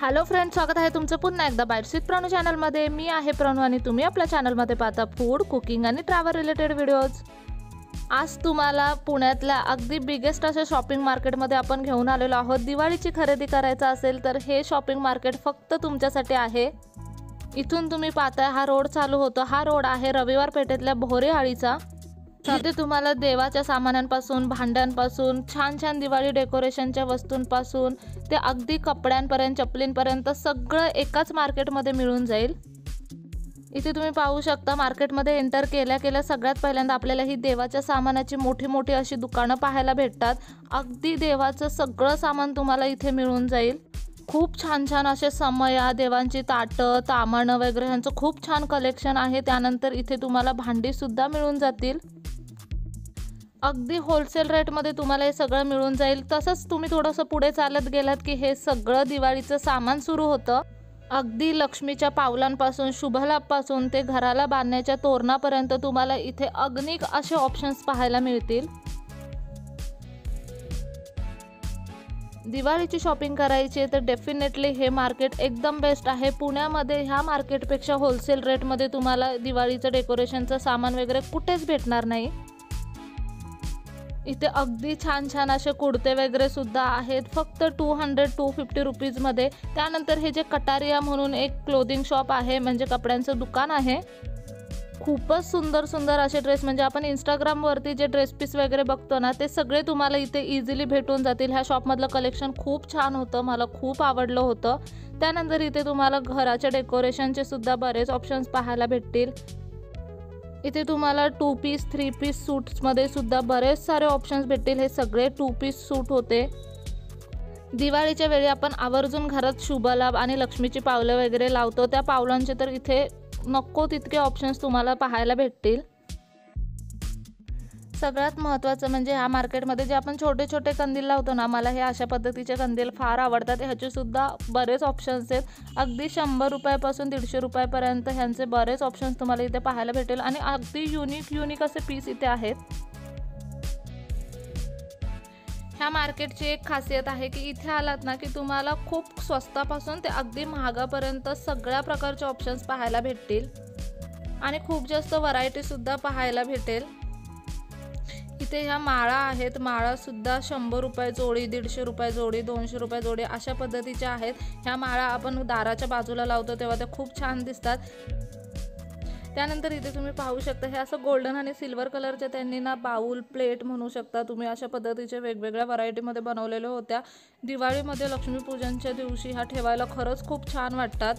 Hello friends, स्वागत आहे तुमचं पुन्हा एकदा बाईट्स विथ प्राणू चॅनलमध्ये। मी आहे प्राणू आणि तुम्ही आपल्या चॅनलमध्ये पाहता फूड, कुकिंग आणि ट्रॅव्हल रिलेटेड व्हिडिओज। आज तुम्हाला पुण्यातल्या अगदी बिगेस्ट अशा शॉपिंग मार्केटमध्ये आपण घेऊन आलेलो आहोत। दिवाळीची खरेदी करायचं असेल तर हे शॉपिंग मार्केट फक्त तुमच्यासाठी आहे। इथून तुम्ही पाहताय हा रोड चालू होतो। हा रोड आहे रविवार पेठेतल्या बोहरी आळीचा। तिथे तुम्हाला देवाच्या सामानांपासून, भांड्यांपासून, छान छान दिवाळी डेकोरेशनच्या वस्तूंपासून ते अगदी कपड्यांपर्यंत, चपलींपर्यंत सगळं एकाच मार्केटमध्ये मिळून जाईल। इथे तुम्ही पाहू शकता मार्केटमध्ये एंटर केल्या सगळ्यात पहिल्यांदा आपल्याला ही देवाच्या सामानाची मोठी मोठी अशी दुकानं पाहायला भेटतात। अगदी देवाचं सगळं सामान तुम्हाला इथे मिळून जाईल। खूप छान छान असे समया, देवांची ताटं, तामाणं वगैरे ह्यांचं खूप छान कलेक्शन आहे। त्यानंतर इथे तुम्हाला भांडी सुद्धा मिळून जातील। अगदी होलसेल रेटमध्ये तुम्हाला हे सगळं मिळून जाईल। तसंच तुम्ही थोडंसं पुढे चालत गेलात की हे सगळं दिवाळीचं सामान सुरू होतं। अगदी लक्ष्मीच्या पावलांपासून, शुभलाभपासून ते घराला बांधण्याच्या तोरणापर्यंत तुम्हाला इथे अगणिक असे ऑप्शन्स पाहायला मिळतील। दिवाळीची शॉपिंग करायची तर डेफिनेटली हे मार्केट एकदम बेस्ट आहे। पुण्यामध्ये ह्या मार्केटपेक्षा होलसेल रेटमध्ये तुम्हाला दिवाळीचं डेकोरेशनचं सामान वगैरे कुठेच भेटणार नाही। इथे अगदी छान छान असे कुर्ते वगैरे सुद्धा आहेत, फक्त 200-250 रुपीजमध्ये। त्यानंतर हे जे कटारिया म्हणून एक क्लोथिंग शॉप आहे, म्हणजे कपड्यांचं दुकान आहे। खूपच सुंदर सुंदर असे ड्रेस, म्हणजे आपण इंस्टाग्रामवरती जे ड्रेस पीस वगैरे बघतो ना, ते सगळे तुम्हाला इथे इझिली भेटून जातील। ह्या शॉपमधलं कलेक्शन खूप छान होतं, मला खूप आवडलं होतं। त्यानंतर इथे तुम्हाला घराच्या डेकोरेशनचे सुद्धा बरेच ऑप्शन्स पाहायला भेटतील। इथे तुम्हाला 2 पीस 3 पीस सूट्समध्ये सुद्धा बरेच सारे ऑप्शन्स भेटतील। हे सगळे 2 पीस सूट होते। दिवाळीच्या वेळी आपण आवर्जून घरात शुभलाभ आणि लक्ष्मीची पावलं वगैरे लावतो, त्या पावलांचे तर इथे नको तितके ऑप्शन्स तुम्हाला पाहायला भेटतील। सगळ्यात महत्त्वाचं म्हणजे ह्या मार्केटमध्ये जे आपण छोटे छोटे कंदील लावतो ना, मला हे अशा पद्धतीचे कंदील फार आवडतात। ह्याचे सुद्धा बरेच ऑप्शन्स आहेत। अगदी 100 रुपयापासून 150 रुपयापर्यंत ह्यांचे बरेच ऑप्शन्स तुम्हाला इथे पाहायला भेटेल आणि अगदी युनिक असे पीस इथे आहेत। ह्या मार्केटची एक खासियत आहे की इथे आलात ना की तुम्हाला खूप स्वस्तापासून ते अगदी महागापर्यंत सगळ्या प्रकारचे ऑप्शन्स पाहायला भेटतील आणि खूप जास्त व्हरायटी सुद्धा पाहायला भेटेल। इथे ह्या माळा आहेत, माळा सुद्धा 100 रुपये जोडी, 150 रुपये जोडी, 200 रुपये जोडी अशा पद्धतीच्या आहेत। ह्या माळा आपण दाराच्या बाजूला लावतो तेव्हा त्या खूप छान दिसतात। त्यानंतर इथे तुम्ही पाहू शकता हे असं गोल्डन आणि सिल्वर कलरचे त्यांनी ना बाउल, प्लेट म्हणू शकता तुम्ही, अशा पद्धतीचे वेगवेगळ्या व्हरायटीमध्ये बनवलेल्या होत्या। दिवाळीमध्ये लक्ष्मीपूजनच्या दिवशी ह्या ठेवायला खरंच खूप छान वाटतात।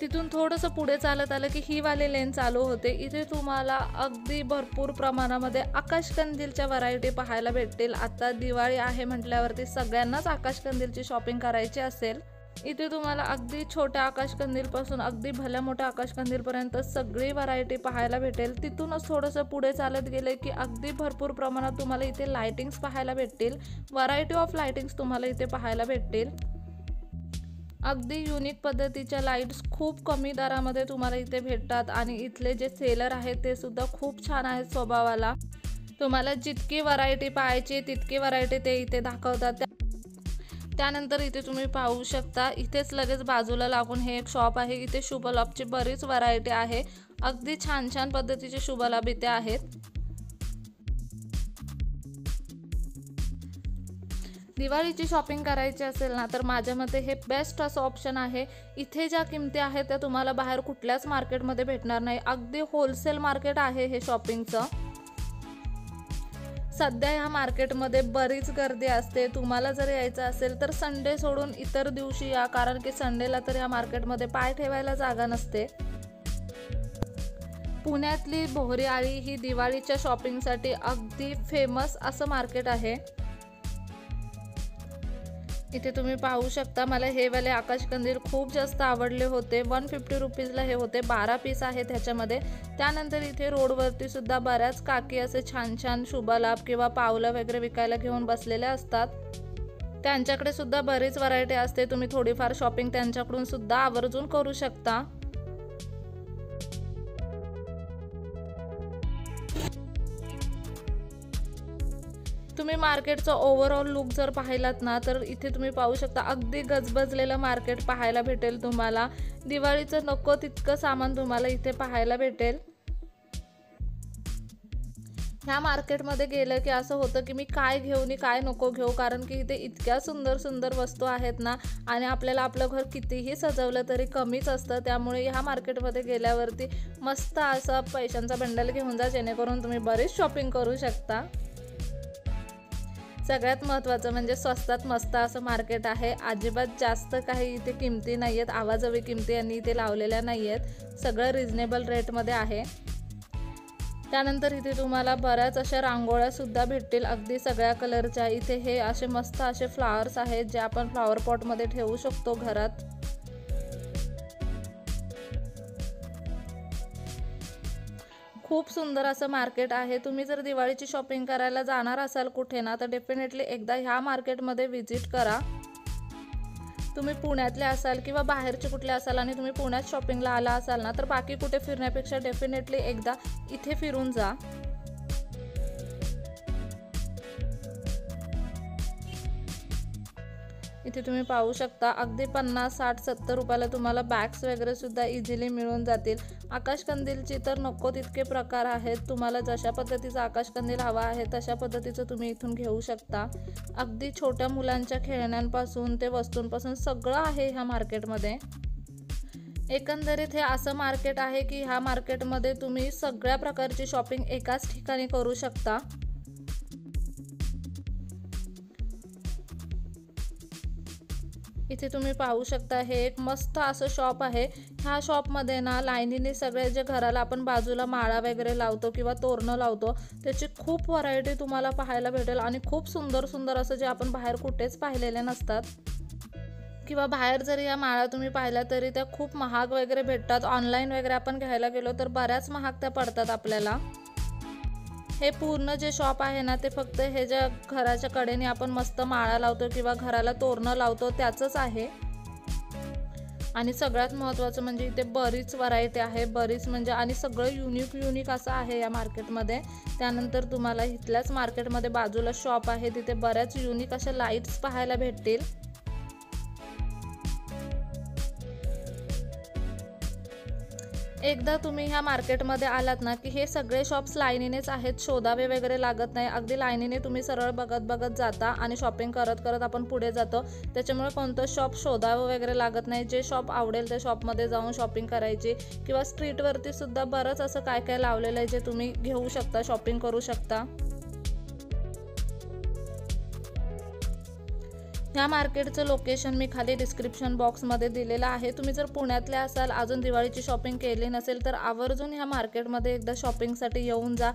तिथून थोडंसं पुढे चालत आलं की ही वाली लेन चालू होते। इथे तुम्हाला अगदी भरपूर प्रमाणामध्ये आकाशकंदीलच्या व्हरायटी पाहायला भेटतील। आता दिवाळी आहे म्हटल्यावरती सगळ्यांनाच आकाशकंदीलची शॉपिंग करायची असेल। इथे तुम्हाला अगदी छोट्या आकाशकंदीलपासून अगदी भल्या मोठ्या आकाशकंदीलपर्यंत सगळी व्हरायटी पाहायला भेटेल। तिथूनच थोडंसं पुढे चालत गेले की अगदी भरपूर प्रमाणात तुम्हाला इथे लाइटिंग्स पाहायला भेटतील। व्हरायटी ऑफ लाइटिंग्स तुम्हाला इथे पाहायला भेटतील। अगदी युनिक पद्धतीच्या लाईट्स खूप कमी दरामध्ये तुम्हाला इथे भेटतात आणि इथले जे सेलर आहेत ते सुद्धा खूप छान आहेत स्वभावाला। तुम्हाला जितकी व्हरायटी पाहायची तितकी व्हरायटी ते इथे दाखवतात। त्यानंतर इथे तुम्ही पाहू शकता इथेच लगेच बाजूला लागून हे एक शॉप आहे। इथे शुभलाभची बरीच व्हरायटी आहे। अगदी छान छान पद्धतीचे शुभलाभ इथे आहेत। दिवाळीची शॉपिंग करायची असेल ना तर माझ्या मते हे बेस्ट असं ऑप्शन आहे। इथे ज्या किमती आहेत त्या तुम्हाला बाहेर कुठल्याच मार्केटमध्ये भेटणार नाही। अगदी होलसेल मार्केट आहे हे शॉपिंगचं। सध्या ह्या मार्केटमध्ये बरीच गर्दी असते। तुम्हाला जर यायचं असेल तर संडे सोडून इतर दिवशी या, कारण की संडेला तर ह्या मार्केटमध्ये पाय ठेवायला जागा नसते। पुण्यातली बोहरी आळी ही दिवाळीच्या शॉपिंगसाठी अगदी फेमस असं मार्केट आहे। इथे तुम्ही पाहू शकता मला हे वाले आकाशकंदील खूप जास्त आवडले होते। 150 रुपीजला हे होते, 12 पीस आहेत ह्याच्यामध्ये। त्यानंतर इथे रोडवरती सुद्धा बऱ्याच काकी असे छान छान शुभलाभ किंवा पावलं वगैरे विकायला घेऊन बसलेल्या असतात। त्यांच्याकडे सुद्धा बरीच व्हरायटी असते। तुम्ही थोडीफार शॉपिंग त्यांच्याकडून सुद्धा आवर्जून करू शकता। तुम्ही मार्केटचा ओव्हरऑल लुक जर पाहिलात ना तर इथे तुम्ही पाहू शकता अगदी गजबजलेलं मार्केट पाहायला भेटेल तुम्हाला। दिवाळीचं नको तितकं सामान तुम्हाला इथे पाहायला भेटेल। ह्या मार्केटमध्ये गेलं की असं होतं की मी काय घेऊ आणि काय नको घेऊ, कारण की इथे इतक्या सुंदर सुंदर वस्तू आहेत ना आणि आपल्याला आपलं घर कितीही सजवलं तरी कमीच असतं। त्यामुळे ह्या मार्केटमध्ये गेल्यावरती मस्त असं पैशांचा बंडल घेऊन जा, जेणेकरून तुम्ही बरीच शॉपिंग करू शकता। सगळ्यात महत्त्वाचं म्हणजे स्वस्तात मस्त असं मार्केट आहे। अजिबात जास्त काही इथे किमती नाही आहेत, आवाजवी किमती यांनी इथे लावलेल्या नाही आहेत, सगळं रिजनेबल रेटमध्ये आहे। त्यानंतर इथे तुम्हाला बऱ्याच अशा रांगोळ्या सुद्धा भेटतील अगदी सगळ्या कलरच्या। इथे हे असे मस्त असे फ्लावर्स आहेत जे आपण फ्लॉवर पॉटमध्ये ठेवू शकतो घरात। खूप सुंदर असं मार्केट आहे। तुम्ही जर दिवाळीची शॉपिंग करायला जाणार असाल कुठे ना तर डेफिनेटली एकदा ह्या मार्केटमध्ये व्हिजिट करा। तुम्ही पुण्यातले असाल किंवा बाहेरचे कुठले असाल आणि तुम्ही पुण्यात शॉपिंगला आला असाल ना तर बाकी कुठे फिरण्यापेक्षा डेफिनेटली एकदा इथे फिरून जा। इथे तुम्ही पाहू शकता अगदी 50, 60, 70 रुपयाला तुम्हाला बॅग्स वगैरे सुद्धा इझिली मिळून जातील। आकाशकंदीलची तर नको तितके प्रकार आहेत, तुम्हाला जशा पद्धतीचा आकाशकंदील हवा आहे तशा पद्धतीचं तुम्ही इथून घेऊ शकता। अगदी छोट्या मुलांच्या खेळण्यांपासून ते वस्तूंपासून सगळं आहे ह्या मार्केटमध्ये। एकंदरीत हे असं मार्केट आहे की ह्या मार्केटमध्ये तुम्ही सगळ्या प्रकारची शॉपिंग एकाच ठिकाणी करू शकता। इथे तुम्ही पाहू शकता हे एक मस्त असं शॉप आहे। ह्या शॉपमध्ये ना लाईनीने सगळे जे घराला आपण बाजूला माळा वगैरे लावतो किंवा तोरणं लावतो त्याची खूप व्हरायटी तुम्हाला पाहायला भेटेल आणि खूप सुंदर सुंदर असं जे आपण बाहेर कुठेच पाहिलेले नसतात। किंवा बाहेर जरी या माळा तुम्ही पाहिल्या तरी त्या खूप महाग वगैरे भेटतात, ऑनलाईन वगैरे आपण घ्यायला गेलो तर बऱ्याच महाग त्या पडतात आपल्याला। हे पूर्ण जे शॉप आहे ना ते फक्त हे ज्या घराच्या कडेने आपण मस्त माळा लावतो किंवा घराला तोरणं लावतो त्याचंच आहे। आणि सगळ्यात महत्त्वाचं म्हणजे इथे बरीच व्हरायटी आहे, बरीच म्हणजे आणि सगळं युनिक असं आहे या मार्केटमध्ये। त्यानंतर तुम्हाला इथल्याच मार्केटमध्ये बाजूला शॉप आहे, तिथे बऱ्याच युनिक अशा लाईट्स पाहायला भेटतील। एकदा तुम्ही ह्या मार्केटमध्ये आलात ना की हे सगळे शॉप्स लाईनीनेच आहेत, शोधावे वगैरे लागत नाही, अगदी लाईनीने तुम्ही सरळ बघत जाता आणि शॉपिंग करत आपण पुढे जातो। त्याच्यामुळे कोणतं शॉप शोधावं वगैरे लागत नाही, जे शॉप आवडेल त्या शॉपमध्ये जाऊन शॉपिंग करायची। किंवा स्ट्रीटवरती सुद्धा बरंच असं काय काय लावलेलं आहे जे तुम्ही घेऊ शकता, शॉपिंग करू शकता। ह्या मार्केटचं लोकेशन मी खाली डिस्क्रिप्शन बॉक्समध्ये दिलेलं आहे। तुम्ही जर पुण्यातले असाल, अजून दिवाळीची शॉपिंग केली नसेल तर आवर्जून ह्या मार्केटमध्ये एकदा शॉपिंगसाठी येऊन जा।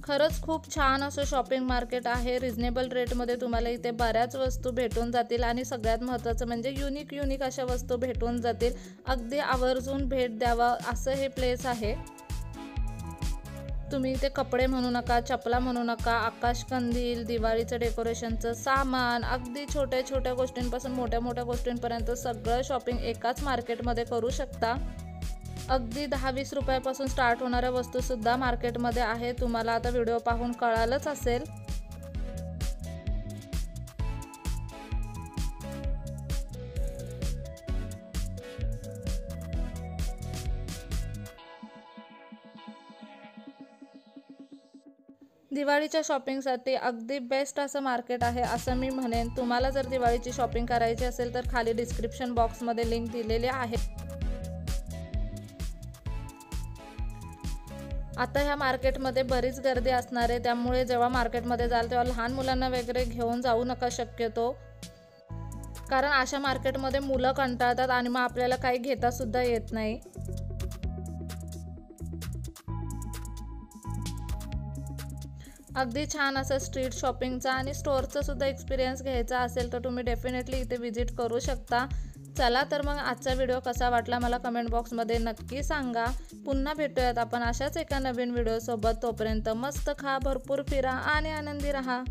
खरंच खूप छान असं शॉपिंग मार्केट आहे, रिजनेबल रेटमध्ये तुम्हाला इथे बऱ्याच वस्तू भेटून जातील आणि सगळ्यात महत्त्वाचं म्हणजे युनिक अशा वस्तू भेटून जातील। अगदी आवर्जून भेट द्यावा असं हे प्लेस आहे। तुम्ही इथे कपडे म्हणू नका, चपला म्हणू नका, आकाशकंदील, दिवाळीचं डेकोरेशनचं सामान, अगदी छोट्या गोष्टींपासून मोठ्या गोष्टींपर्यंत सगळं शॉपिंग एकाच मार्केटमध्ये करू शकता। अगदी 10-20 रुपयापासून स्टार्ट होणाऱ्या वस्तूसुद्धा मार्केटमध्ये आहे, तुम्हाला आता व्हिडिओ पाहून कळालंच असेल। दिवाळीच्या शॉपिंगसाठी अगदी बेस्ट असं मार्केट आहे असं मी म्हणेन। तुम्हाला जर दिवाळीची शॉपिंग करायची असेल तर खाली डिस्क्रिप्शन बॉक्समध्ये लिंक दिलेली आहे। आता ह्या मार्केटमध्ये बरीच गर्दी असणार आहे, त्यामुळे जेव्हा मार्केटमध्ये जाल तेव्हा लहान मुलांना वगैरे घेऊन जाऊ नका शक्यतो, कारण अशा मार्केटमध्ये मुलं कंटाळतात आणि मग आपल्याला काही घेता सुद्धा येत नाही। अगदी छान असं स्ट्रीट शॉपिंगचा आणि स्टोअरचा सुद्धा एक्सपिरियन्स घ्यायचा असेल तर तुम्ही डेफिनेटली इथे व्हिजिट करू शकता। चला तर मग आजचा व्हिडिओ कसा वाटला मला कमेंट बॉक्समध्ये नक्की सांगा। पुन्हा भेटूयात आपण अशाच एका नवीन व्हिडिओसोबत, तोपर्यंत मस्त खा, भरपूर फिरा आणि आनंदी राहा।